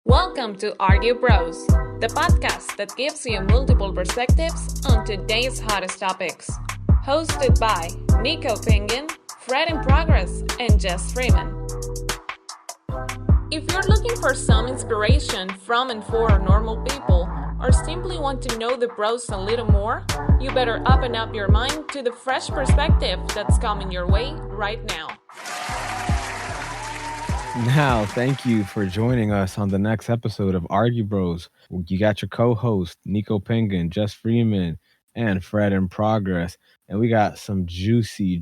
Welcome to Argue Bros, the podcast that gives you multiple perspectives on today's hottest topics. Hosted by Nico Penguin, Fred in Progress, and Jess Freeman. If you're looking for some inspiration from and for normal people, or simply want to know the bros a little more, you better open up your mind to the fresh perspective that's coming your way right now. Now, thank you for joining us on the next episode of Argue Bros. You got your co-host, Nico Penguin, Jess Freeman, and Fred in Progress. And we got some juicy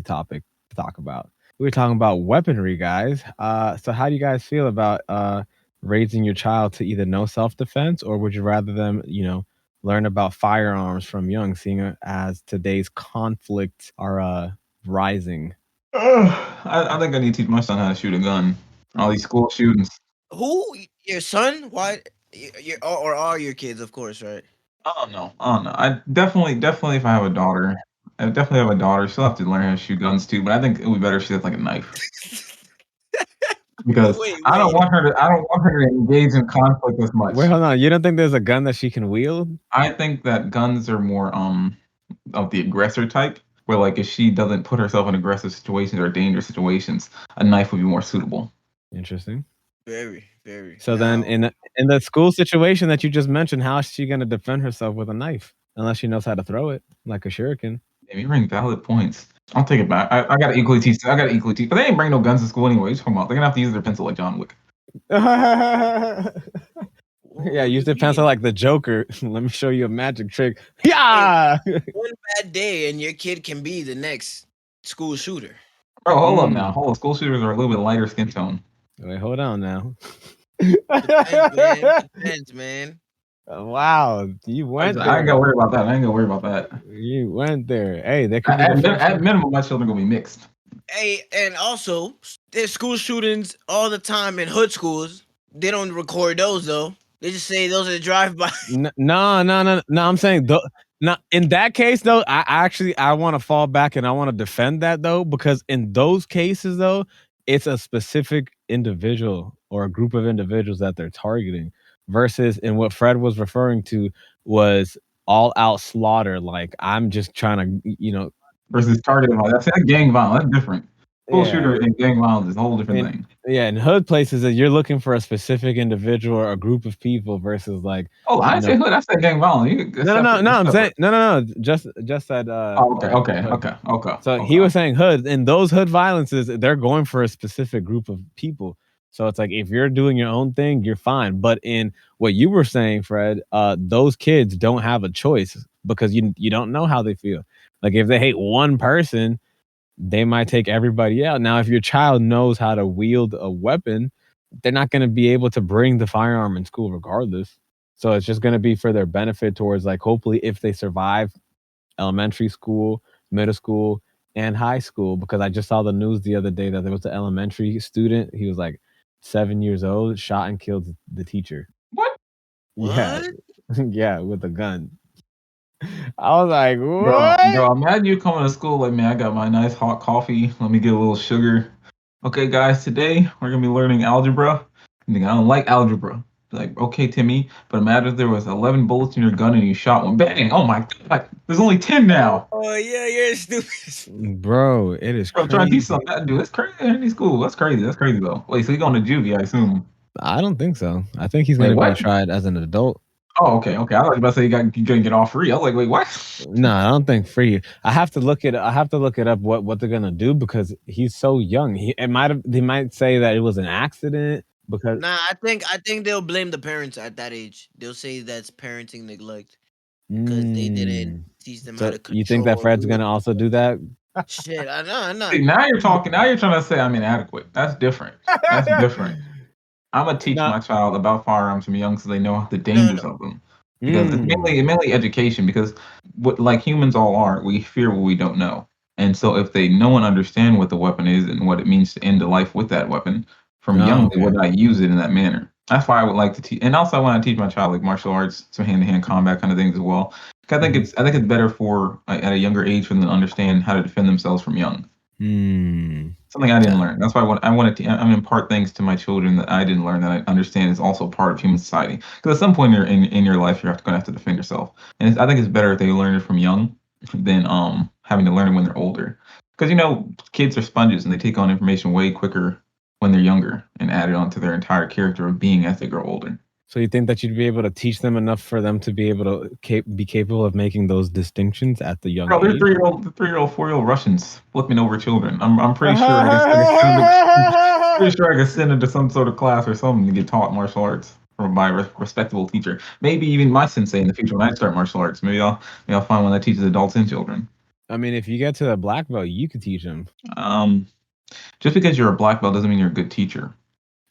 topic to talk about. We're talking about weaponry, guys. So how do you guys feel about raising your child to either know self-defense, or would you rather them, learn about firearms from young, seeing as today's conflicts are rising? I think I need to teach my son how to shoot a gun. All these school shootings. Who? Your son? Why? Or are your kids, of course, right? I don't know. I definitely, if I have a daughter, she'll have to learn how to shoot guns too. But I think it would be better if she has like a knife. Because I don't want her to engage in conflict as much. Wait, hold on. You don't think there's a gun that she can wield? I think that guns are more of the aggressor type. Where like if she doesn't put herself in aggressive situations or dangerous situations, a knife would be more suitable. Interesting. Very, very. So then in the school situation that you just mentioned, how is she going to defend herself with a knife? Unless she knows how to throw it, like a shuriken. Yeah, you bring valid points. I'll take it back. I got to equally teach. But they ain't bring no guns to school anyway. They're going to have to use their pencil like John Wick. Yeah, use the pencil like the Joker. Let me show you a magic trick. Yeah. One bad day and your kid can be the next school shooter. Bro, hold up now. School shooters are a little bit lighter skin tone. Wait, hold on now. Depends, man. Wow, you went there. I ain't got to worry about that. You went there. Hey, they could at minimum, my children gonna be mixed. Hey, and also, there's school shootings all the time in hood schools. They don't record those though. They just say those are drive-by. No. I'm saying now in that case though, I want to fall back and I want to defend that though, because in those cases though, it's a specific individual or a group of individuals that they're targeting. Versus in what Fred was referring to was all out slaughter. Like I'm just trying to, versus targeting. That's gang violence. That's different. School shooter and gang violence is a whole different thing. Yeah, in hood places that you're looking for a specific individual or a group of people versus like. Oh, I didn't say hood. I said gang violence. No. I'm saying no. Just said. Okay. So he was saying hood. In those hood violences, they're going for a specific group of people. So it's like if you're doing your own thing, you're fine. But in what you were saying, Fred, those kids don't have a choice because you don't know how they feel. Like if they hate one person, they might take everybody out. Now, if your child knows how to wield a weapon, they're not going to be able to bring the firearm in school regardless. So it's just going to be for their benefit towards like, hopefully if they survive elementary school, middle school, and high school, because I just saw the news the other day that there was an elementary student. He was like 7 years old, shot and killed the teacher. What? Yeah. Yeah, with a gun. I was like, what? Bro, imagine you coming to school like, man, I got my nice hot coffee. Let me get a little sugar. Okay, guys, today we're going to be learning algebra. I don't like algebra. Like, okay, Timmy, but imagine if there was 11 bullets in your gun and you shot one. Bang! Oh my God, there's only 10 now. Oh, yeah, you're stupid. Bro, it is crazy. Trying to teach something. Dude, that's crazy. Any school. That's crazy though. Wait, so he's going to juvie, I assume? I don't think so. I think he's going to be tried as an adult. Oh, okay. I was about to say you're gonna get off free. I was like, wait, what? No, I don't think free. I have to look it up what they're gonna do because he's so young. They might say that it was an accident because I think they'll blame the parents at that age. They'll say that's parenting neglect because they didn't teach them how to control. You think that Fred's gonna also do that? Shit, I know. See, now you're talking. Now you're trying to say I'm inadequate. That's different. I'm gonna teach my child about firearms from young so they know the dangers of them. Because it's mainly education. Because like humans all are, we fear what we don't know. And so if they know and understand what the weapon is and what it means to end a life with that weapon from young, they would not use it in that manner. That's why I would like to teach. And also I want to teach my child like martial arts, some hand-to-hand combat kind of things as well. I think it's better for at a younger age for them to understand how to defend themselves from young. something I didn't learn. That's why I wanted to. I impart things to my children that I didn't learn that I understand is also part of human society. Because at some point in your life, you're going to have to defend yourself, and I think it's better if they learn it from young than having to learn it when they're older. Because kids are sponges and they take on information way quicker when they're younger and add it onto their entire character of being as they grow older. So you think that you'd be able to teach them enough for them to be able to be capable of making those distinctions at the young Bro, they're age? 3-year-old, 4-year-old Russians flipping over children. I'm pretty sure I could send into some sort of class or something to get taught martial arts from my respectable teacher. Maybe even my sensei in the future when I start martial arts. Maybe I'll find one that teaches adults and children. I mean, if you get to the black belt, you could teach them. Just because you're a black belt doesn't mean you're a good teacher.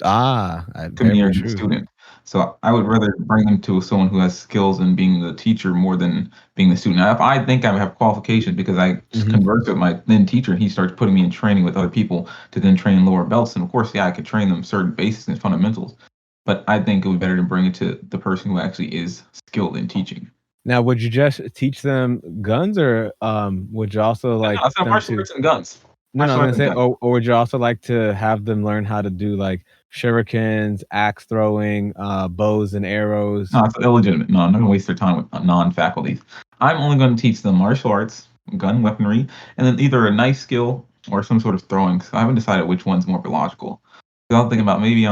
Could mean you're a good student. So I would rather bring them to someone who has skills in being the teacher more than being the student. Now, if I think I have qualifications because I converse with my then teacher and he starts putting me in training with other people to then train lower belts, and of course, I could train them certain basics and fundamentals. But I think it would be better to bring it to the person who actually is skilled in teaching. Now, would you just teach them guns, or would you also like? No, it's not martial arts and guns. No, I'm gonna say, or would you also like to have them learn how to do like shurikens, axe throwing, bows and arrows? No, it's illegitimate. No, I'm not gonna waste their time with non-faculties. I'm only going to teach them martial arts, gun weaponry, and then either a knife skill or some sort of throwing. So I haven't decided which one's more logical. So I'm thinking about maybe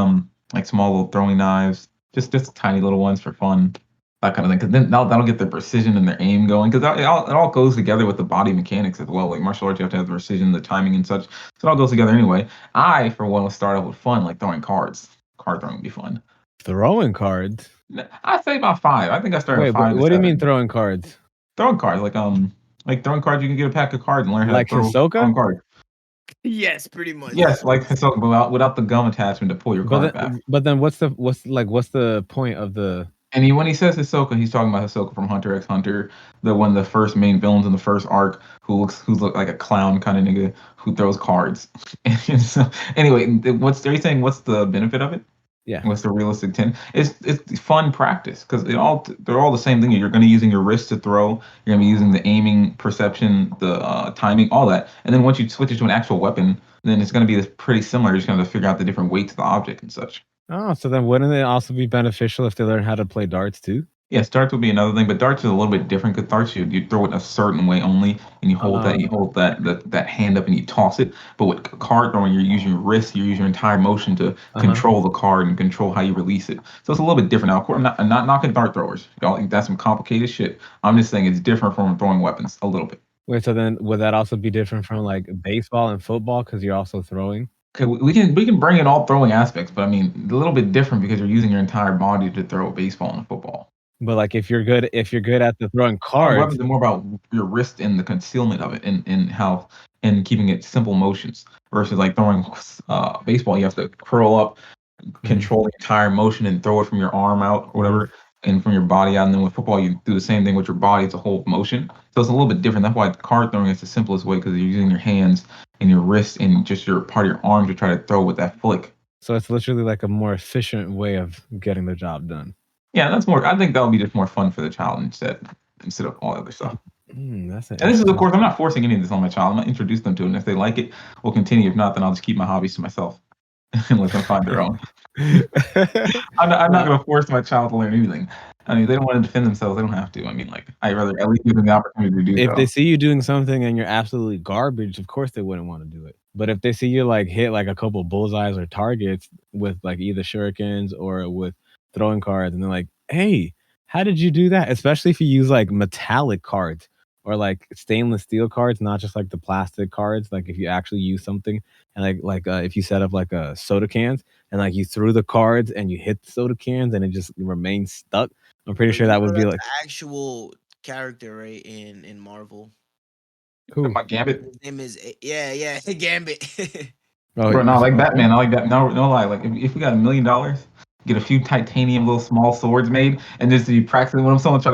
like small little throwing knives, just tiny little ones for fun. That kind of thing, because then that'll get their precision and their aim going. Because it all goes together with the body mechanics as well. Like martial arts, you have to have the precision, the timing, and such. So it all goes together anyway. I, for one, will start off with fun, like throwing cards. Card throwing would be fun. Throwing cards? I'd say about 5. I think I started at 5. What do you mean throwing cards? Throwing cards, like throwing cards. You can get a pack of cards and learn how like to throw cards. Yes, pretty much. Yes, like Hisoka, without the gum attachment to pull your card back. But then what's the point of the? And when he says Hisoka, he's talking about Hisoka from Hunter x Hunter, one of the first main villains in the first arc, who looks like a clown kind of nigga who throws cards. And so, anyway, are you saying what's the benefit of it? Yeah. What's the realistic intent? It's fun practice because they're all the same thing. You're going to be using your wrist to throw. You're going to be using the aiming, perception, the timing, all that. And then once you switch it to an actual weapon, then it's going to be pretty similar. You're just going to figure out the different weights of the object and such. Oh, so then wouldn't it also be beneficial if they learn how to play darts too? Yes, darts would be another thing, but darts is a little bit different because darts you throw it a certain way only, and you hold that hand up and you toss it. But with card throwing, you're using your wrist, you use your entire motion to control the card and control how you release it. So it's a little bit different. Now, of course, I'm not knocking dart throwers. Y'all think that's some complicated shit. I'm just saying it's different from throwing weapons a little bit. Wait, so then would that also be different from like baseball and football because you're also throwing? Okay, we can bring in all throwing aspects, but I mean a little bit different because you're using your entire body to throw a baseball and a football. But like if you're good at the throwing cards, weapons are more about your wrist and the concealment of it, and keeping it simple motions versus like throwing baseball. You have to curl up, control the entire motion, and throw it from your arm out or whatever, and from your body out. And then with football, you do the same thing with your body. It's a whole motion, so it's a little bit different. That's why card throwing is the simplest way because you're using your hands and your wrist and just your part of your arm to try to throw with that flick. So it's literally like a more efficient way of getting the job done. Yeah, that's more. I think that'll be just more fun for the child instead of all other stuff. And this is, of course, I'm not forcing any of this on my child. I'm gonna introduce them to it, and if they like it, we'll continue. If not, then I'll just keep my hobbies to myself and let them find their own. I'm not gonna force my child to learn anything. I mean, if they don't want to defend themselves, they don't have to. I mean, like, I'd rather at least give them the opportunity to do so. If they see you doing something and you're absolutely garbage, of course they wouldn't want to do it. But if they see you like hit like a couple bullseyes or targets with like either shurikens or with throwing cards, and they're like, hey, how did you do that? Especially if you use like metallic cards or like stainless steel cards, not just like the plastic cards. Like if you actually use something and like if you set up like a soda cans and like you threw the cards and you hit the soda cans and it just remains stuck. I'm pretty sure that would be like actual character, right? In Marvel. Who? My Gambit. His name is Gambit. Bro, no, like Batman. I like that. No lie. Like if we got $1 million, get a few titanium little small swords made, and just be practicing when somebody try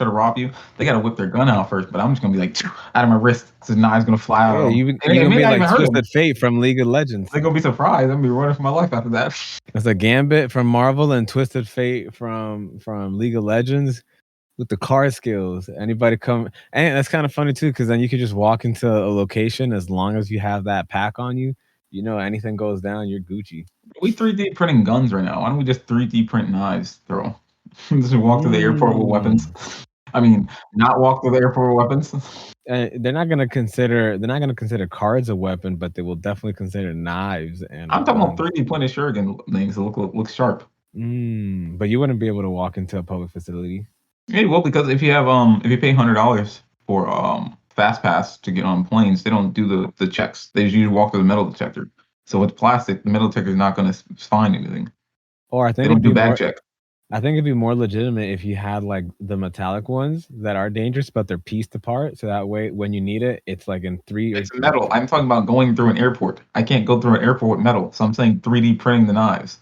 to rob you, they gotta whip their gun out first. But I'm just gonna be like out of my wrist, so the knife's gonna fly out. Yeah, you're gonna be like Twisted Fate from League of Legends. They're gonna be surprised. I'm gonna be running for my life after that. It's a Gambit from Marvel and Twisted Fate from League of Legends with the card skills. Anybody come, and that's kind of funny too, because then you could just walk into a location as long as you have that pack on you. anything goes down, you're Gucci. We 3D printing guns right now. Why don't we just 3D print knives, bro? Just walk to the airport with weapons. I mean, not walk to the airport with weapons. They're not gonna consider cards a weapon, but they will definitely consider knives. And I'm talking about 3D printed shuriken things that look sharp. But you wouldn't be able to walk into a public facility. Yeah, well, because if you pay $100 for fast pass to get on planes, they don't do the checks. They just usually walk through the metal detector. So with plastic, the metal detector is not going to find anything. Or I think they don't do bag check. I think it'd be more legitimate if you had like the metallic ones that are dangerous, but they're pieced apart. So that way, when you need it, it's like in three. It's metal. I'm talking about going through an airport. I can't go through an airport with metal. So I'm saying 3D printing the knives.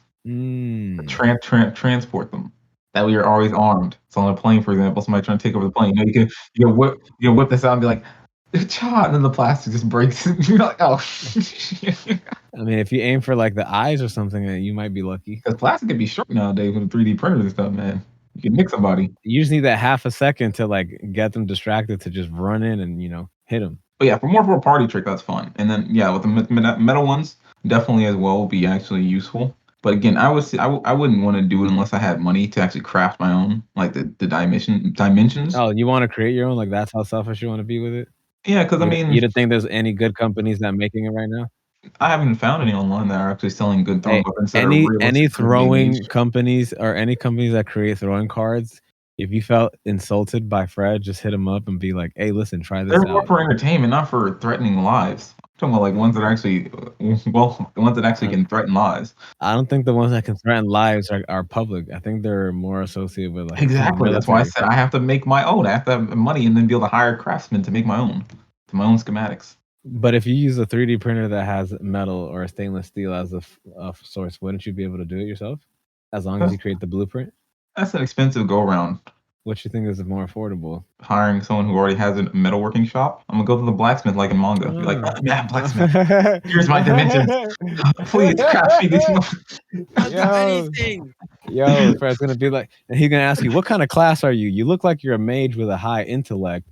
Transport them. That way you're always armed. So on a plane, for example, somebody trying to take over the plane, you can whip this out and be like, cha, and then the plastic just breaks. You're like, oh. I mean, if you aim for like the eyes or something, you might be lucky. Because plastic can be sharp nowadays with the 3D printers and stuff, man. You can nick somebody. You just need that half a second to like get them distracted to just run in and hit them. But yeah, for a party trick, that's fun. And then yeah, with the metal ones, definitely as well be actually useful. But again, I wouldn't want to do it unless I had money to actually craft my own, like the dimensions. Oh, you want to create your own? Like that's how selfish you want to be with it? Yeah, because I mean, you don't think there's any good companies that are making it right now? I haven't found any online that are actually selling good throwing weapons. Any throwing companies or any companies that create throwing cards, if you felt insulted by Fred, just hit him up and be like, "Hey, listen, try this out." They're more for entertainment, not for threatening lives. I'm talking about like ones that actually, the ones that actually can threaten lives. I don't think the ones that can threaten lives are public. I think they're more associated with like exactly. That's why I said I have to make my own. I have to have money and then be able to hire craftsmen to make my own schematics. But if you use a 3D printer that has metal or stainless steel as a source, wouldn't you be able to do it yourself? As long as you create the blueprint? That's an expensive go-around. What you think is more affordable? Hiring someone who already has a metalworking shop. I'm going to go to the blacksmith like in manga. Be like, oh, man, blacksmith, here's my dimensions. Please craft me these. Yo, Fred's going to be like, and he's going to ask you, what kind of class are you? You look like you're a mage with a high intellect.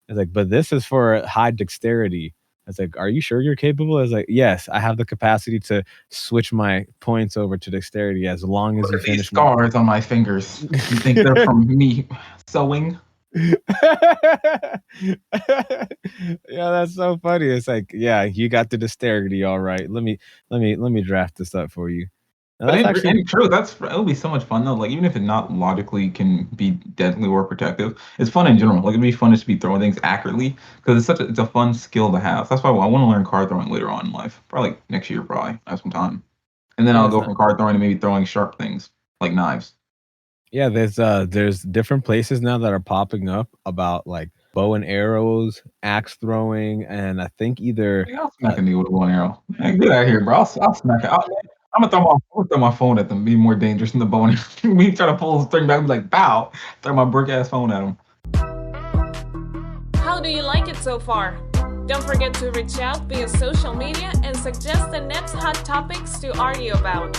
It's like, but this is for high dexterity. It's like, are you sure you're capable? It's like, yes, I have the capacity to switch my points over to dexterity as long as you finish. These scars on my fingers. You think they're from me sewing? Yeah, that's so funny. It's like, yeah, you got the dexterity, all right. Let me draft this up for you. But in truth, it'll be so much fun though. Like even if it not logically can be deadly or protective, it's fun in general. Like it'd be fun just to be throwing things accurately because it's a fun skill to have. That's why I want to learn card throwing later on in life. Probably like next year, I have some time, and then I'll go from card throwing to maybe throwing sharp things like knives. Yeah, there's different places now that are popping up about like bow and arrows, axe throwing, and I think either I'll smack a nigga with a bow and arrow. Man, get out of here, bro. I'll smack it. I'm gonna throw my phone at them. Be more dangerous than the bow and arrow. We try to pull the string back, be like, bow. Throw my brick ass phone at them. How do you like it so far? Don't forget to reach out via social media and suggest the next hot topics to argue about.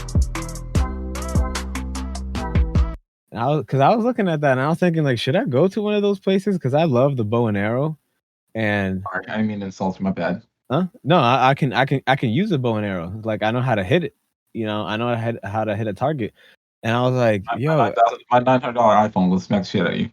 Because I was looking at that and I was thinking, like, should I go to one of those places? Because I love the bow and arrow. And I didn't mean to insult you, my bad. Huh? No, I can use a bow and arrow. Like I know how to hit it. I know how to hit a target. And I was like, yo, my $900 iPhone will smack shit at you.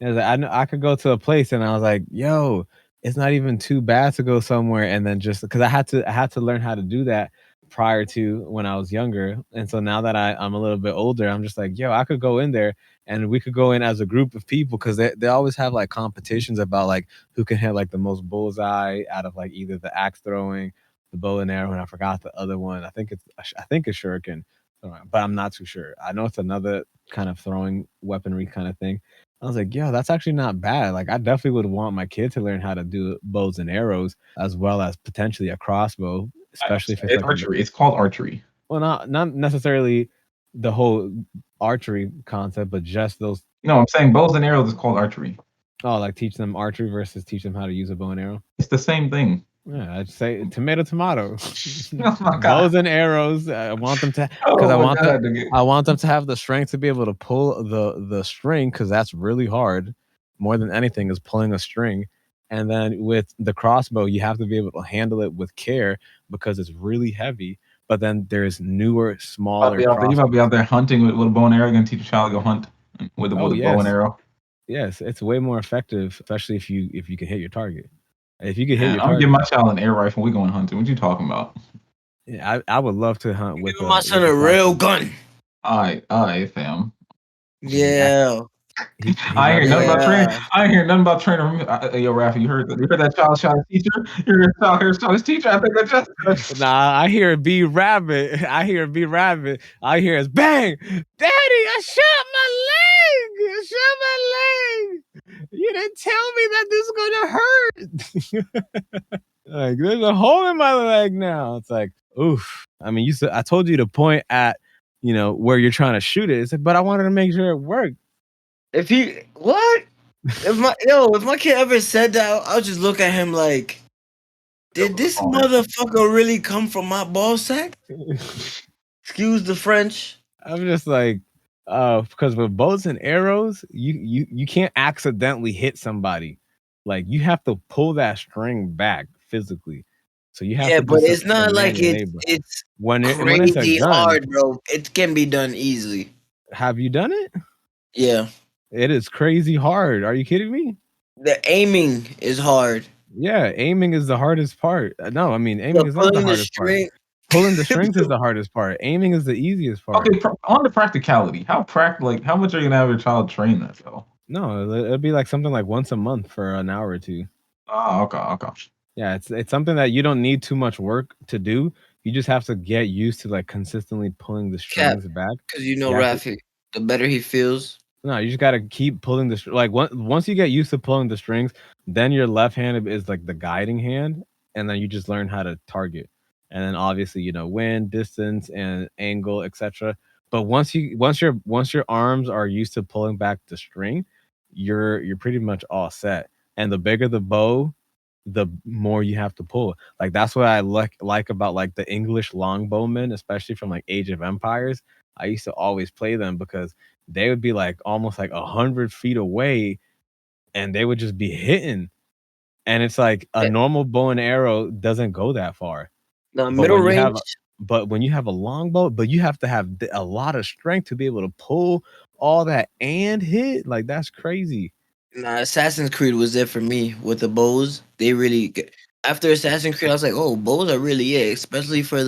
I was like, I know I could go to a place and I was like, yo, it's not even too bad to go somewhere and then just because I had to learn how to do that prior to when I was younger. And so now that I'm a little bit older, I'm just like, yo, I could go in there and we could go in as a group of people because they always have like competitions about like who can hit like the most bullseye out of like either the axe throwing, the bow and arrow, and I forgot the other one. I think it's shuriken, but I'm not too sure. I know it's another kind of throwing weaponry kind of thing. I was like, yo, that's actually not bad. Like I definitely would want my kid to learn how to do bows and arrows as well as potentially a crossbow. Especially if it's like archery. It's called archery. Well, not necessarily the whole archery concept, but just those. No, I'm saying bows and arrows is called archery. Oh, like teach them archery versus teach them how to use a bow and arrow. It's the same thing. Yeah, I'd say tomato. Oh my God. Bows and arrows. I want them to because I want them to have the strength to be able to pull the string because that's really hard. More than anything is pulling a string. And then with the crossbow, you have to be able to handle it with care because it's really heavy. But then there's newer, smaller You crossbows. might be out there hunting with a bow and arrow. You're gonna teach a child to go hunt with a bow and arrow. Yes, it's way more effective, especially if you can hit your target. If you can hit your I'm target, giving my child an air rifle. We going hunting. What you talking about? yeah, I would love to hunt with Give my son a real gun. All right, fam. Yeah. I ain't hear nothing about training. I ain't hear nothing about training. Yo, Rafa, you heard that child shot his teacher? You heard that child shot his teacher? I think that just. Nah, I hear B Rabbit. I hear B Rabbit. I hear it's bang, Daddy! I shot my leg. I shot my leg. You didn't tell me that this is gonna hurt. Like there's a hole in my leg now. It's like, oof. I mean, I told you to point at, where you're trying to shoot it. It's like, but I wanted to make sure it worked. If my kid ever said that, I'll just look at him like, did this motherfucker really come from my ball sack? Excuse the French. I'm just like, because with bows and arrows, you can't accidentally hit somebody. Like you have to pull that string back physically. So you have to. Yeah, but it's not like it's crazy hard, bro. It can be done easily. Have you done it? Yeah. It is crazy hard. Are you kidding me? The aiming is hard. Yeah, aiming is the hardest part. No, I mean aiming is not the hardest part. Pulling the strings is the hardest part. Aiming is the easiest part. Okay, on the practicality, how much are you gonna have your child train that though? No, it'll be like something like once a month for an hour or two. Oh, okay. Yeah, it's something that you don't need too much work to do. You just have to get used to like consistently pulling the strings back. Because Rafi, the better he feels. No, you just gotta keep pulling the like once you get used to pulling the strings, then your left hand is like the guiding hand, and then you just learn how to target, and then obviously wind, distance, and angle, etc. But once your arms are used to pulling back the string, you're pretty much all set. And the bigger the bow, the more you have to pull. Like that's what I like about like the English longbowmen, especially from like Age of Empires. I used to always play them because they would be like almost like 100 feet away and they would just be hitting. And it's like a normal bow and arrow doesn't go that far. The middle range. But when you have a longbow, but you have to have a lot of strength to be able to pull all that and hit. Like that's crazy. Nah, Assassin's Creed was there for me with the bows. They really, after Assassin's Creed, I was like, oh, bows are really it, especially for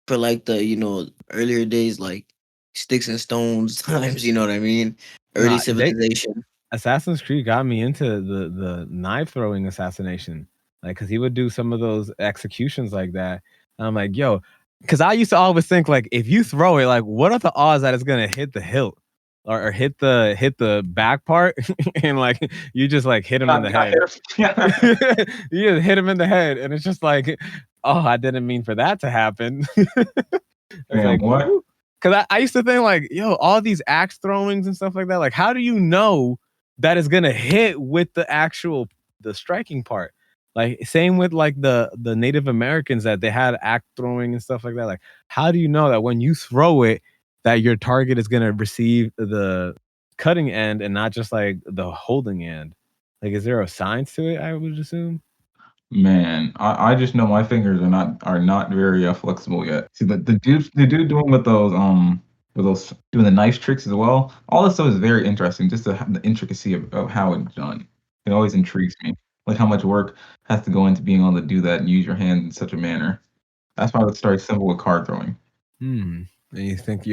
like the earlier days, like sticks and stones times. You know what I mean? Early civilization. Assassin's Creed got me into the knife throwing assassination, like because he would do some of those executions like that, and I'm like, yo, because I used to always think like if you throw it, like what are the odds that it's gonna hit the hilt? Or hit the back part and like you just like hit him in the head. You just hit him in the head and it's just like, oh, I didn't mean for that to happen. Like, what? Because I used to think like, yo, all these axe throwings and stuff like that, like how do you know that it's gonna hit with the striking part? Like same with like the Native Americans that they had axe throwing and stuff like that. Like how do you know that when you throw it that your target is going to receive the cutting end and not just like the holding end? Like, is there a science to it? I would assume. Man, I just know my fingers are not very flexible yet. See the dude doing with those doing the knife tricks as well. All this stuff is very interesting. Just the intricacy of how it's done. It always intrigues me. Like how much work has to go into being able to do that and use your hands in such a manner. That's why it starts simple with card throwing. And you think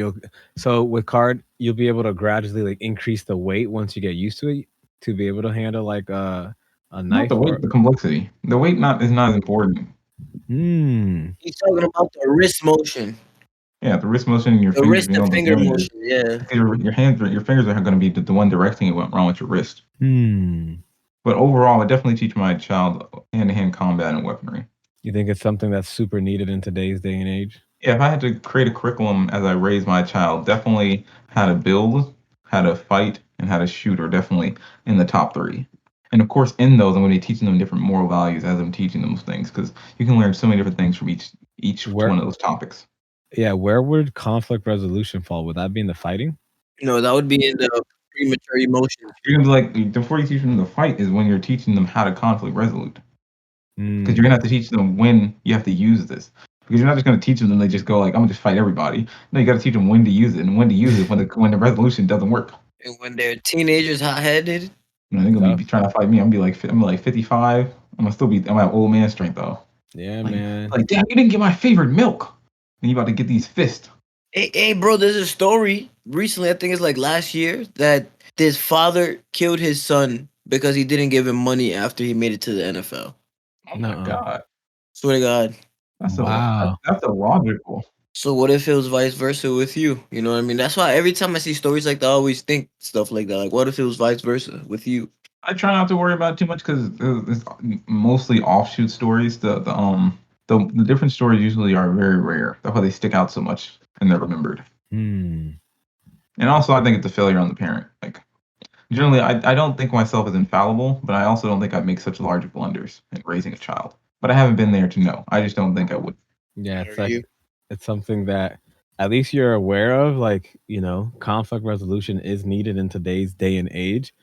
so with card, you'll be able to gradually like increase the weight once you get used to it to be able to handle like a knife. Not the weight, the complexity. The weight is not as important. He's talking about the wrist motion. Yeah, the wrist motion and your the wrist and finger motion. Yeah, your fingers are going to be the one directing it went wrong with your wrist. But overall, I definitely teach my child hand-to-hand combat and weaponry. You think it's something that's super needed in today's day and age? Yeah, if I had to create a curriculum as I raise my child, definitely how to build, how to fight, and how to shoot are definitely in the top 3. And of course, in those, I'm going to be teaching them different moral values as I'm teaching them those things, because you can learn so many different things from each one of those topics. Yeah, where would conflict resolution fall? Would that be in the fighting? No, that would be in the premature emotions. You're gonna be like, before you teach them to fight is when you're teaching them how to conflict resolute. Because you're gonna have to teach them when you have to use this. Because you're not just gonna teach them and they just go like, I'm gonna just fight everybody. No, you gotta teach them when to use it and when to use it when the resolution doesn't work. And when they're teenagers, hot-headed. You know, they're gonna be trying to fight me. I'm like 55. I'm gonna still be. I'm at old man strength though. Yeah, man. Like, damn, you didn't get my favorite milk. And you about to get these fists. Hey, bro, there's a story recently, I think it's like last year, that this father killed his son because he didn't give him money after he made it to the NFL. Oh my God. Swear to God. That's illogical. So what if it was vice versa with you? You know what I mean? That's why every time I see stories like that, I always think stuff like that. Like, what if it was vice versa with you? I try not to worry about it too much because it's mostly offshoot stories. The different stories usually are very rare. That's why they stick out so much and they're remembered. And also, I think it's a failure on the parent. Like, generally, I don't think myself as infallible, but I also don't think I'd make such large blunders in raising a child. But I haven't been there to know. I just don't think I would. Yeah, it's something that at least you're aware of. Like, you know, conflict resolution is needed in today's day and age.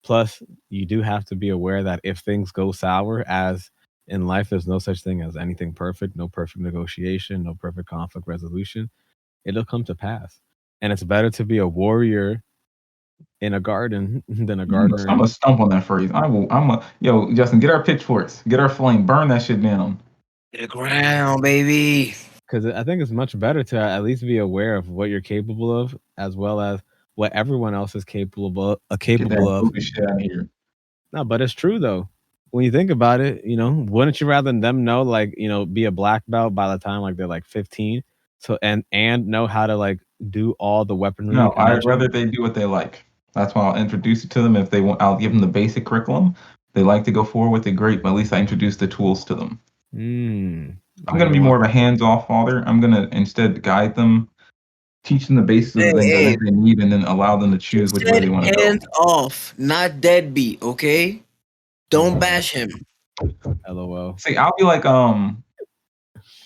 Plus, you do have to be aware that if things go sour, as in life, there's no such thing as anything perfect, no perfect negotiation, no perfect conflict resolution. It'll come to pass. And it's better to be a warrior in a garden than a gardener. I'm gonna stomp on that phrase. Yo, Justin, get our pitchforks, get our flame, burn that shit down. To the ground, baby. Because I think it's much better to at least be aware of what you're capable of, as well as what everyone else is capable of. Shit out of here. No, but it's true though. When you think about it, you know, wouldn't you rather them know, like, you know, be a black belt by the time like they're like 15, so and know how to like do all the weaponry? No, I'd rather they do what they like. That's why I'll introduce it to them. If they want, I'll give them the basic curriculum. They like to go forward with it, great. But at least I introduce the tools to them. I'm gonna be more of a hands-off father. I'm gonna instead guide them, teach them the basics of the things that they need, and then allow them to choose which way they want to go. Hands off, not deadbeat. Okay, don't bash him. LOL. See, I'll be like a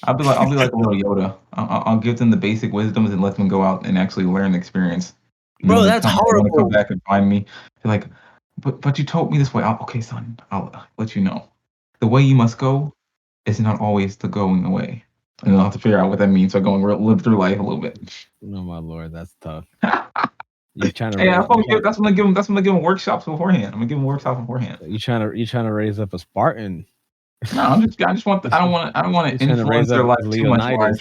little Yoda. I'll give them the basic wisdoms and let them go out and actually learn the experience. Bro, that's horrible. They come back and find me. They're like, but you told me this way. Okay, son, I'll let you know. The way you must go is not always the going away. And I'll have to figure out what that means. So live through life a little bit. No, my lord, that's tough. You're trying to. That's when I give them workshops beforehand. I'm gonna give them workshops beforehand. You trying to raise up a Spartan? No, I don't want to influence their life too much.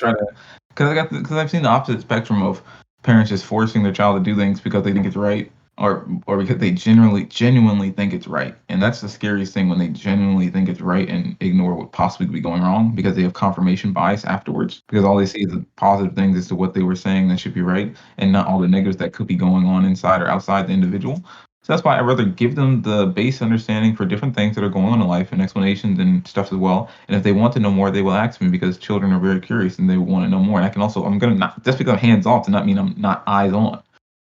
Because I've seen the opposite spectrum of parents just forcing their child to do things because they think it's right, or because they genuinely think it's right. And that's the scariest thing, when they genuinely think it's right and ignore what possibly could be going wrong because they have confirmation bias afterwards, because all they see is the positive things as to what they were saying that should be right, and not all the negatives that could be going on inside or outside the individual. So that's why I'd rather give them the base understanding for different things that are going on in life and explanations and stuff as well. And if they want to know more, they will ask me, because children are very curious and they want to know more. And I'm going to not, just because I'm hands off, does not mean I'm not eyes on.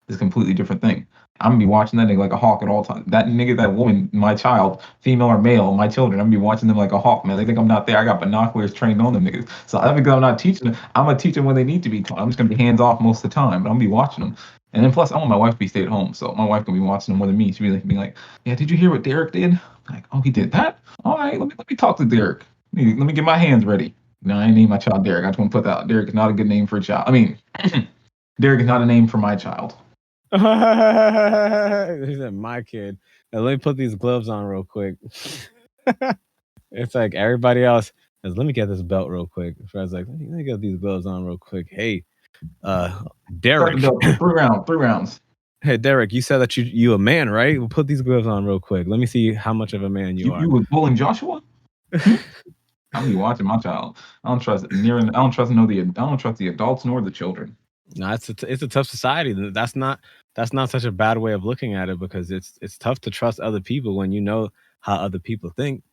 It's a completely different thing. I'm going to be watching that nigga like a hawk at all times. That nigga, that woman, my child, female or male, my children, I'm going to be watching them like a hawk, man. They think I'm not there. I got binoculars trained on them niggas. So I think I'm not teaching them. I'm going to teach them when they need to be taught. I'm just going to be hands off most of the time, but I'm going to be watching them. And then plus, I want my wife to be stay at home, so my wife gonna be watching them more than me. She'll be like, "Yeah, did you hear what Derek did?" I'm like, "Oh, he did that? All right, let me talk to Derek. Let me get my hands ready." No, I ain't name my child Derek. I just want to put that out. Derek is not a good name for a child. I mean, Derek is not a name for my child. He said, "My kid." Now, let me put these gloves on real quick. It's like everybody else says, "Let me get this belt real quick." Fred's like, "Let me get these gloves on real quick." Hey, Derek. 3 rounds. Hey, Derek, you said that you a man, right? We'll put these gloves on real quick. Let me see how much of a man you are. You was bullying Joshua? I'll be watching my child. I don't trust the adults nor the children. No, it's a tough society. That's not such a bad way of looking at it, because it's tough to trust other people when you know how other people think,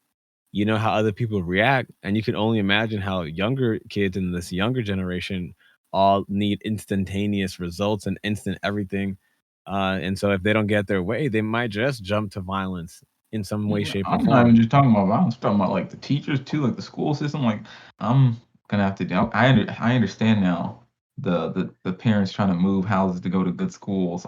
you know how other people react, and you can only imagine how younger kids in this younger generation all need instantaneous results and instant everything. And so if they don't get their way, they might just jump to violence in some way, shape, or form. I'm not even just talking about violence. I'm talking about like the teachers too, like the school system. Like, I'm gonna have to. I understand now the parents trying to move houses to go to good schools,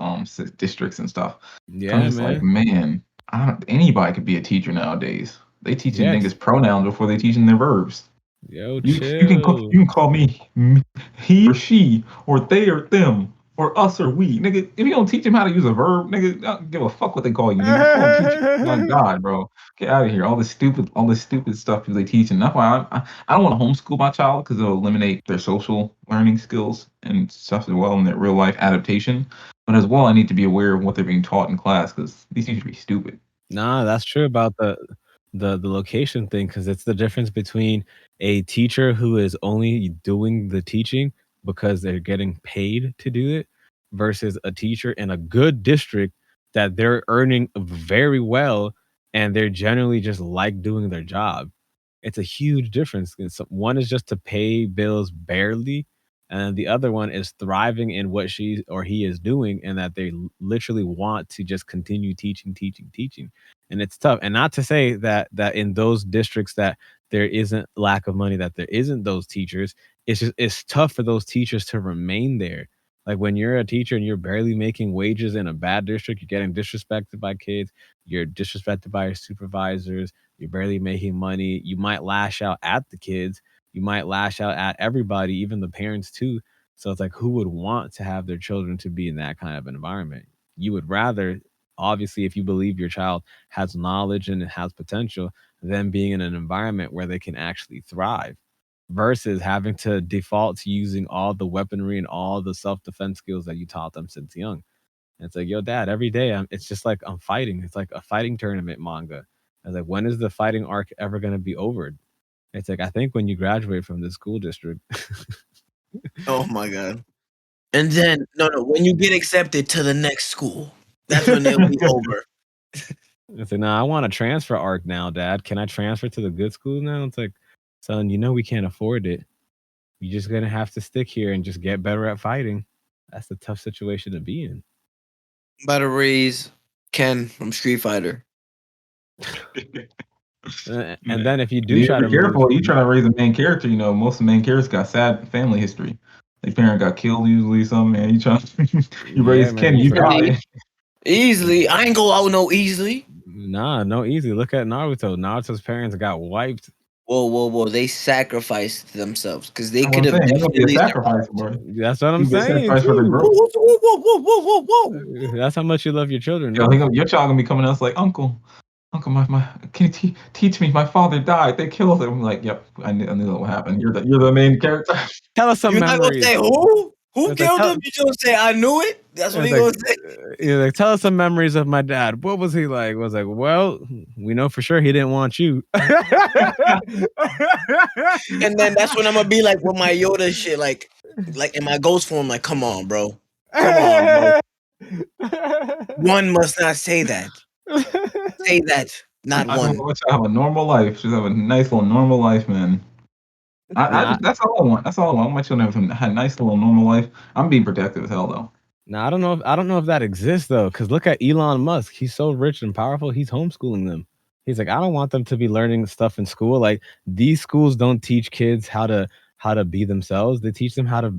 districts and stuff. So I'm Yeah, just like, man. man, anybody could be a teacher nowadays. They teaching Yes. niggas pronouns before they teaching their verbs. Yo, You can chill. call me he or she or they or them or us or we, nigga. If you don't teach them how to use a verb, nigga, I don't give a fuck what they call you, nigga. Call them teacher. My God, bro, get out of here. All this stupid stuff they teaching. That's why I don't want to homeschool my child because it'll eliminate their social learning skills and stuff as well and their real life adaptation. But as well, I need to be aware of what they're being taught in class because these teachers be stupid. Nah, that's true about the location thing because it's the difference between a teacher who is only doing the teaching because they're getting paid to do it versus a teacher in a good district that they're earning very well and they're generally just like doing their job. It's a huge difference. One is just to pay bills barely, and the other one is thriving in what she or he is doing, and that they literally want to just continue teaching. And it's tough. And not to say that in those districts that there isn't lack of money, that there isn't those teachers. It's tough for those teachers to remain there. Like when you're a teacher and you're barely making wages in a bad district, you're getting disrespected by kids, you're disrespected by your supervisors, you're barely making money. You might lash out at the kids. You might lash out at everybody, even the parents too. So it's like, who would want to have their children to be in that kind of environment? You would rather, obviously, if you believe your child has knowledge and has potential, them being in an environment where they can actually thrive versus having to default to using all the weaponry and all the self-defense skills that you taught them since young. And it's like, yo, dad, every day it's just like I'm fighting. It's like a fighting tournament manga. I was like, when is the fighting arc ever going to be over? It's like, I think when you graduate from the school district. Oh my God. And then no, when you get accepted to the next school, that's when it'll be over. It's like, nah, I want a transfer arc now, dad. Can I transfer to the good school now? It's like, son, we can't afford it. You're just going to have to stick here and just get better at fighting. That's a tough situation to be in. About to raise Ken from Street Fighter. And then if you do try to be careful, you trying to raise a main character, most of the main characters got sad family history. Their parent got killed usually, something, man. You trying you raise Ken, you die. Easily. I ain't go out no easily. Nah, no easy. Look at Naruto. Naruto's parents got wiped. Whoa. They sacrificed themselves because they could have definitely sacrificed, bro. That's what I'm saying. Whoa. That's how much you love your children. Yo, your child gonna be coming out like, Uncle, my can you teach me? My father died. They killed him. I'm like, yep, I knew that would happen. You're the main character. Tell us some You're memories. Not gonna say who? Who killed him? You gonna say I knew it? That's what he gonna say. You're like, tell us some memories of my dad. What was he like? Was like, well, we know for sure he didn't want you. And then that's when I'm gonna be like with my Yoda shit, like in my ghost form, like, come on, bro. One must not say that. Say that, not one. Want to have a normal life. Just have a nice little normal life, man. That's all I want. That's all I want. My children have a nice little normal life. I'm being protective as hell, though. Now I don't know if that exists though, because look at Elon Musk. He's so rich and powerful. He's homeschooling them. He's like, I don't want them to be learning stuff in school. Like these schools don't teach kids how to be themselves. They teach them how to,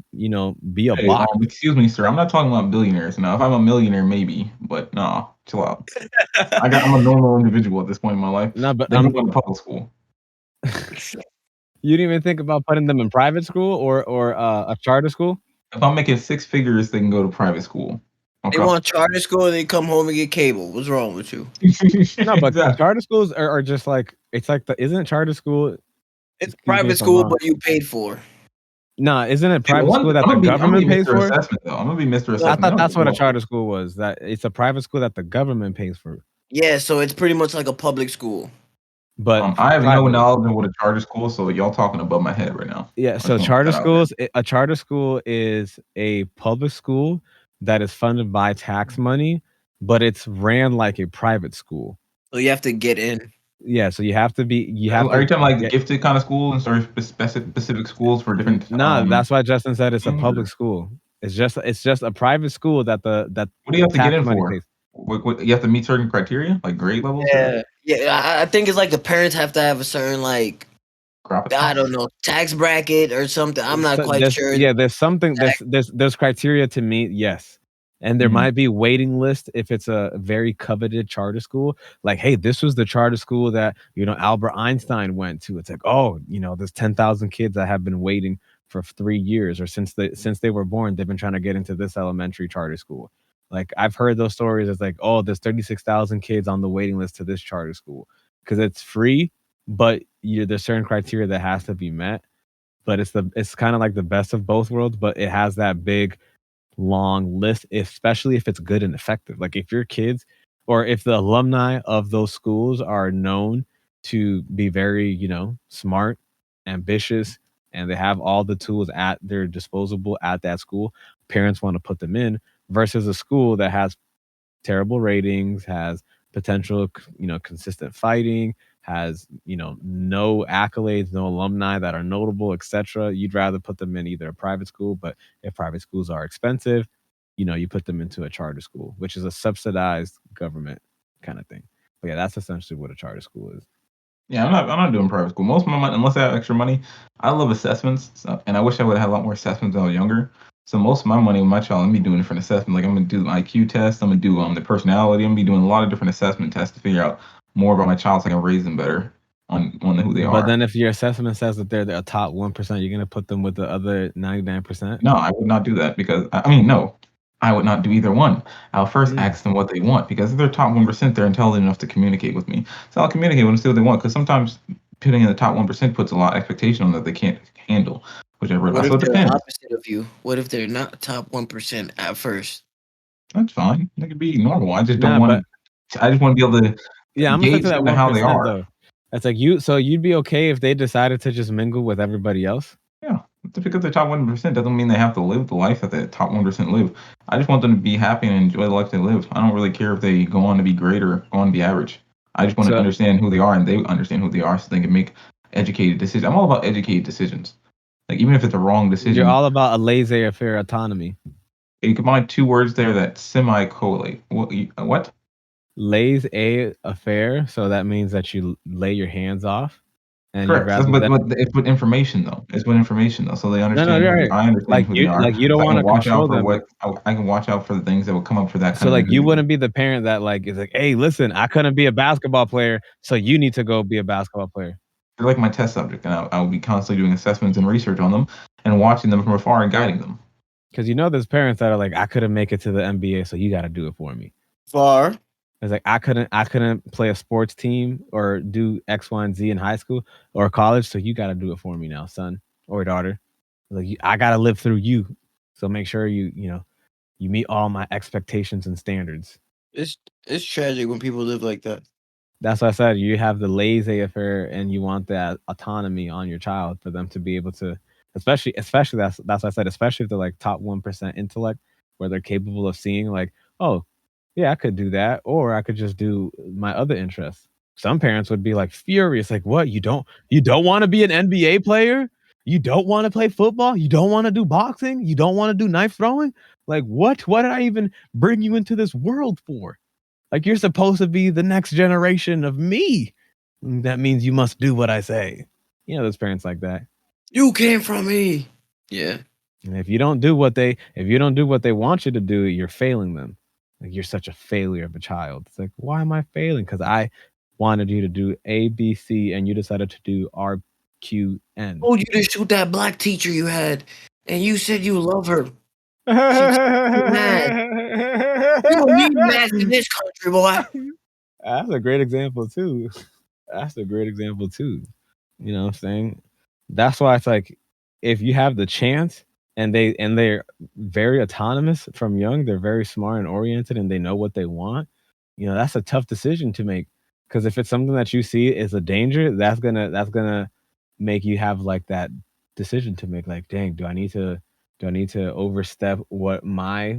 be a block. Excuse me, sir. I'm not talking about billionaires now. If I'm a millionaire, maybe, but no, chill out. I'm a normal individual at this point in my life. No, but I'm going to public school. You didn't even think about putting them in private school or a charter school? If I'm making 6 figures, they can go to private school. Okay. They want charter school, they come home and get cable. What's wrong with you? No, but charter schools are just like, it's like isn't charter school? It's private school, but you paid for. No, isn't it private school that the government pays for? I'm gonna be Mr. Assessment. I thought that's what a charter school was. That it's a private school that the government pays for. Yeah, so it's pretty much like a public school. But I have no knowledge of what a charter school is, so y'all talking above my head right now. Yeah, so a charter school is a public school that is funded by tax money, but it's ran like a private school. So you have to get in. Yeah, so you have to be. Are you talking like gifted kind of school and sort of specific schools for different? No, that's why Justin said it's a public school. It's just a private school that What do you have to get in for? What, you have to meet certain criteria, like grade levels? Yeah, I think it's like the parents have to have a certain like I don't know, tax bracket or something. I'm not quite sure. Yeah, there's something. There's criteria to meet. Yes. And there might be waiting list if it's a very coveted charter school. Like, hey, this was the charter school that, Albert Einstein went to. It's like, oh, there's 10,000 kids that have been waiting for 3 years, or since they were born, they've been trying to get into this elementary charter school. Like, I've heard those stories. It's like, oh, there's 36,000 kids on the waiting list to this charter school because it's free, but there's certain criteria that has to be met. But it's kind of like the best of both worlds, but it has that big long list, especially if it's good and effective. Like if your kids or if the alumni of those schools are known to be very, smart, ambitious, and they have all the tools at their disposal at that school, parents want to put them in versus a school that has terrible ratings, has potential, consistent fighting, has, no accolades, no alumni that are notable, etc. You'd rather put them in either a private school, but if private schools are expensive, you put them into a charter school, which is a subsidized government kind of thing. But yeah, that's essentially what a charter school is. Yeah, I'm not doing private school. Most of my money, unless I have extra money, I love assessments, and I wish I would have had a lot more assessments when I was younger. So most of my money with my child, I'm gonna be doing different assessments. Like I'm gonna do the IQ test, I'm gonna do the personality. I'm gonna be doing a lot of different assessment tests to figure out more about my child, so I can raise them better on who they are. But then if your assessment says that they're the top 1%, you're gonna put them with the other 99%? No, I would not do that because no, I would not do either one. I'll first ask them what they want because if they're top 1%, they're intelligent enough to communicate with me. So I'll communicate with them, see what they want, because sometimes putting in the top 1% puts a lot of expectation on that they can't handle, which I read about. So it depends. Opposite of you? What if they're not top 1% at first? That's fine. They could be normal. I just don't want. I just want to be able to. Yeah, I'm gauge them how they are. Though. That's like you. So you'd be okay if they decided to just mingle with everybody else? Yeah, because they're top 1% doesn't mean they have to live the life that the top 1% live. I just want them to be happy and enjoy the life they live. I don't really care if they go on to be great or go on to be average. I just want to understand who they are and they understand who they are so they can make educated decisions. I'm all about educated decisions. Like even if it's a wrong decision. You're all about a laissez-faire autonomy. You combine two words there that semi-correlate. What? Laissez-faire, so that means that you lay your hands off. And correct. But it's with information though. It's with information though, so they understand. No, right. I understand who they are. Like you don't want to control them. I can watch out for the things that will come up for that. So like you wouldn't be the parent that like is like, hey, listen, I couldn't be a basketball player, so you need to go be a basketball player. They're like my test subject, and I will be constantly doing assessments and research on them, and watching them from afar and guiding them. Because there's parents that are like, I couldn't make it to the NBA, so you got to do it for me. Far. It's like I couldn't play a sports team or do X, Y, and Z in high school or college, so you got to do it for me now, son or daughter. Like I got to live through you, so make sure you meet all my expectations and standards. It's tragic when people live like that. That's what I said. You have the laissez-faire, and you want that autonomy on your child for them to be able to, especially that's what I said. Especially if they're like top 1% intellect, where they're capable of seeing like, oh. Yeah, I could do that, or I could just do my other interests. Some parents would be like furious, like, "What? You don't want to be an NBA player? You don't want to play football? You don't want to do boxing? You don't want to do knife throwing? Like, what? What did I even bring you into this world for? Like, you're supposed to be the next generation of me. That means you must do what I say." There's parents like that. You came from me. Yeah. And if you don't do what they want you to do, you're failing them. Like you're such a failure of a child. It's like, why am I failing? Because I wanted you to do A, B, C, and you decided to do R, Q, N. Oh, you just shoot that black teacher you had, and you said you love her. She's mad. You don't need math in this country, boy. That's a great example too. You know what I'm saying? That's why it's like, if you have the chance. And they're very autonomous from young. They're very smart and oriented, and they know what they want. That's a tough decision to make. Because if it's something that you see is a danger, that's gonna make you have like that decision to make. Like, dang, do I need to overstep what my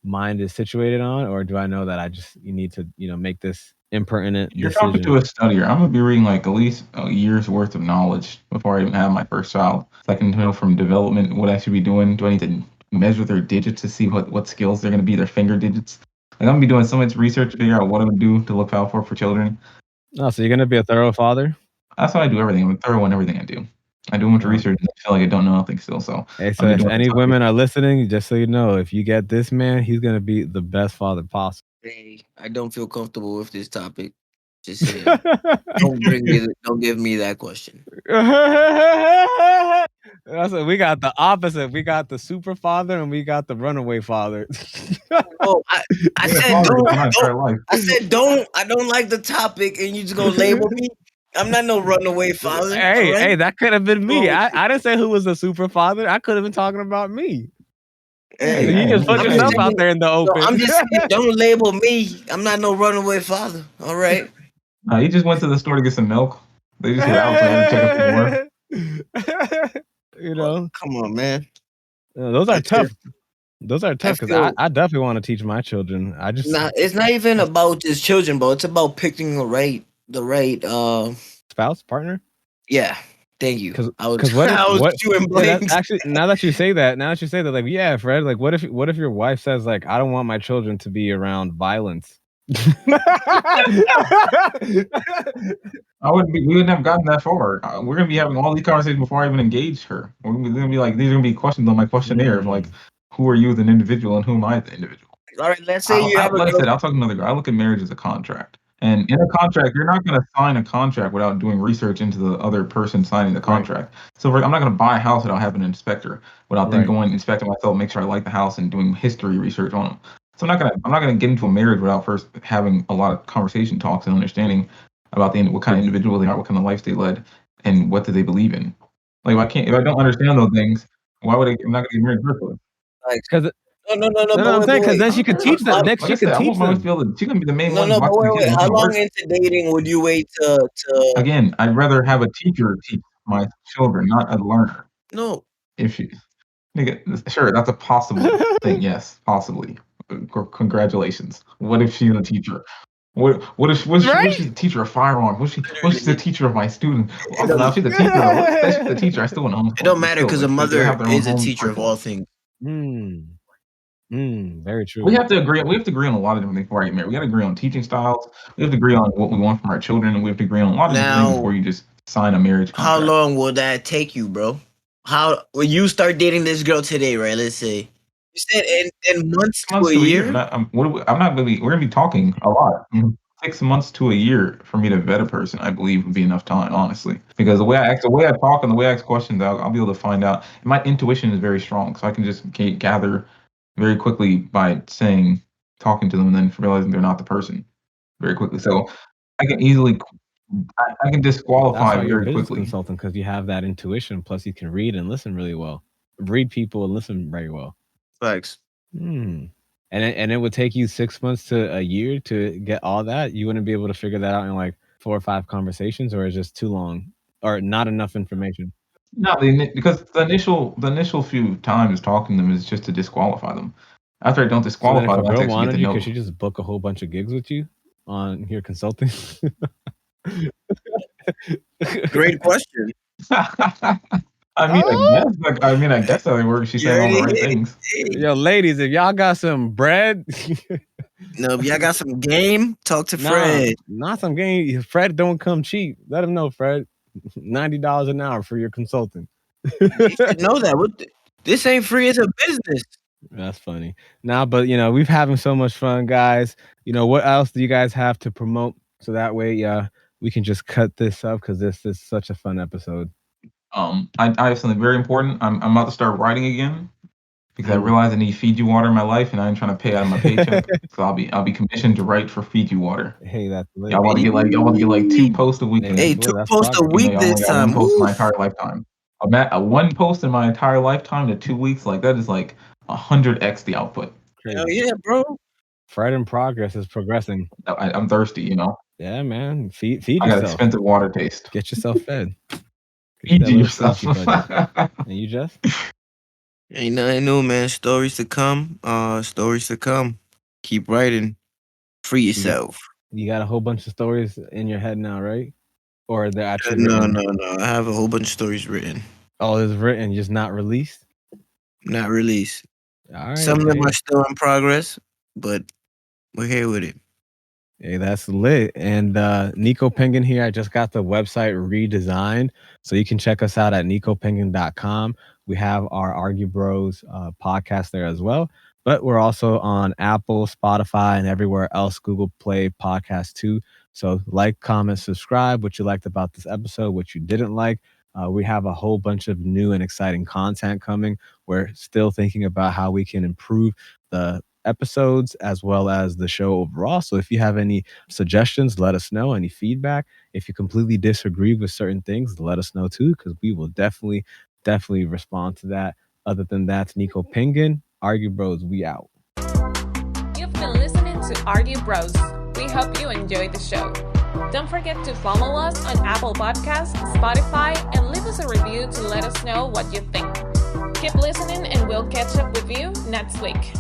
mind is situated on, or do I know that you need to make this impertinent You're decision? talking to a studier. I'm gonna be reading like at least a year's worth of knowledge before I even have my first child. So I can know from development what I should be doing. Do I need to measure their digits to see what skills they're gonna be, their finger digits? Like I'm gonna be doing so much research to figure out what I'm gonna do to look out for children. Oh, so you're gonna be a thorough father? That's how I do everything. I'm thorough in everything I do. I do much research and I feel like I don't know nothing still. So hey, so if any women are listening, just so you know, if you get this man, he's gonna be the best father possible. Hey, I don't feel comfortable with this topic. Just saying. Don't give me that question. That's what we got. The opposite. We got the super father and we got the runaway father. Oh, I said don't. I said don't. I don't like the topic, and you just gonna label me. I'm not no runaway father. Hey, right? hey, that could have been me. I didn't say who was the super father. I could have been talking about me. Hey, you just put yourself out there in the open. No, I'm just saying, don't label me. I'm not no runaway father. All right. He just went to the store to get some milk. They just were outside to check up for more. You know, come on, man. Those are tough. Those are tough because I definitely want to teach my children. It's not even about just children, bro. It's about picking the right spouse, partner. Yeah. Thank you. Because what actually, now that you say that, like, yeah, Fred, like, what if your wife says, like, I don't want my children to be around violence? We wouldn't have gotten that far. We're gonna be having all these conversations before I even engage her. We're gonna be like, these are gonna be questions on my questionnaire of like, who are you as an individual and who am I as an individual? All right, let's say you have like I said, I'll talk to another guy. I look at marriage as a contract. And in a contract, you're not going to sign a contract without doing research into the other person signing the contract. Right. So I'm not going to buy a house without having an inspector, without then going inspecting myself, make sure I like the house, and doing history research on them. So I'm not gonna get into a marriage without first having a lot of conversation talks and understanding about what kind of individual they are, what kind of life they led, and what do they believe in. Like if I don't understand those things, why would I'm not gonna get married first? Because No. I'm saying because then she could teach them. Next, she could teach them. She can be the main one. No, but wait. How long into dating would you wait to? Again, I'd rather have a teacher teach my children, not a learner. No. If she, sure, that's a possible thing. Yes, possibly. Congratulations. What if she's a teacher? What if she's a teacher of firearms? What if she's a teacher of my student? Now, if she's a teacher, I still want to homeschool. It don't matter because a mother is a teacher of all things. Very true. We have to agree on a lot of different things before I get married. We got to agree on teaching styles. We have to agree on what we want from our children, and we have to agree on a lot of different things before you just sign a marriage contract. How long will that take you, bro? When you start dating this girl today, right? Let's say you said in months to a year. We're gonna be talking a lot. 6 months to a year for me to vet a person, I believe, would be enough time, honestly. Because the way I talk, and the way I ask questions, I'll be able to find out. And my intuition is very strong, so I can just gather very quickly by talking to them, and then realizing they're not the person very quickly. So I can easily, I can disqualify very quickly. Consultant, because you have that intuition. Plus, you can read and listen really well. Read people and listen very well. Thanks. And it would take you 6 months to a year to get all that. You wouldn't be able to figure that out in like 4 or 5 conversations, or it's just too long, or not enough information. No, because the initial few times talking to them is just to disqualify them. After I don't disqualify them, if a girl wanted you, could she just book a whole bunch of gigs with you on your consulting? Great question. I guess that works. She's saying all the right things. Yo, ladies, if y'all got some bread, no, if y'all got some game, talk to Fred. Not some game. Fred don't come cheap. Let him know, Fred. $90 an hour for your consulting. You should know that. This ain't free. It's a business. That's funny. But we've having so much fun, guys. What else do you guys have to promote? So that way, we can just cut this up because this is such a fun episode. I have something very important. I'm about to start writing again because I realize I need Fiji Water in my life, and I'm trying to pay out of my paycheck. So I'll be commissioned to write for Fiji Water. Hey, that's lit. I want to get like 2 posts a week. Hey, 2 posts a week this time. 1 post in my entire lifetime. I'm at 1 post in my entire lifetime to 2 weeks. Like that is like 100x the output. Hell yeah, bro. Fred in progress is progressing. I'm thirsty, Yeah, man. Feed yourself. I got expensive water taste. Get yourself fed. Feed yourself. And you just? Ain't nothing new, man. Stories to come. Stories to come. Keep writing. Free yourself. You got a whole bunch of stories in your head now, right? Or they're actually No. I have a whole bunch of stories written. Oh, it's written, just not released? Not released. All right. Some of them are still in progress, but we're here with it. Hey, that's lit. And Nico Penguin here. I just got the website redesigned. So you can check us out at nicopenguin.com. We have our Argue Bros podcast there as well. But we're also on Apple, Spotify, and everywhere else, Google Play podcast too. So like, comment, subscribe, what you liked about this episode, what you didn't like. We have a whole bunch of new and exciting content coming. We're still thinking about how we can improve the episodes as well as the show overall. So if you have any suggestions, let us know. Any feedback. If you completely disagree with certain things, let us know too, because we will definitely respond to that. Other than that, Nico Penguin, Argue Bros, we out. You've been listening to Argue Bros. We hope you enjoyed the show. Don't forget to follow us on Apple Podcasts, Spotify, and leave us a review to let us know what you think. Keep listening and we'll catch up with you next week.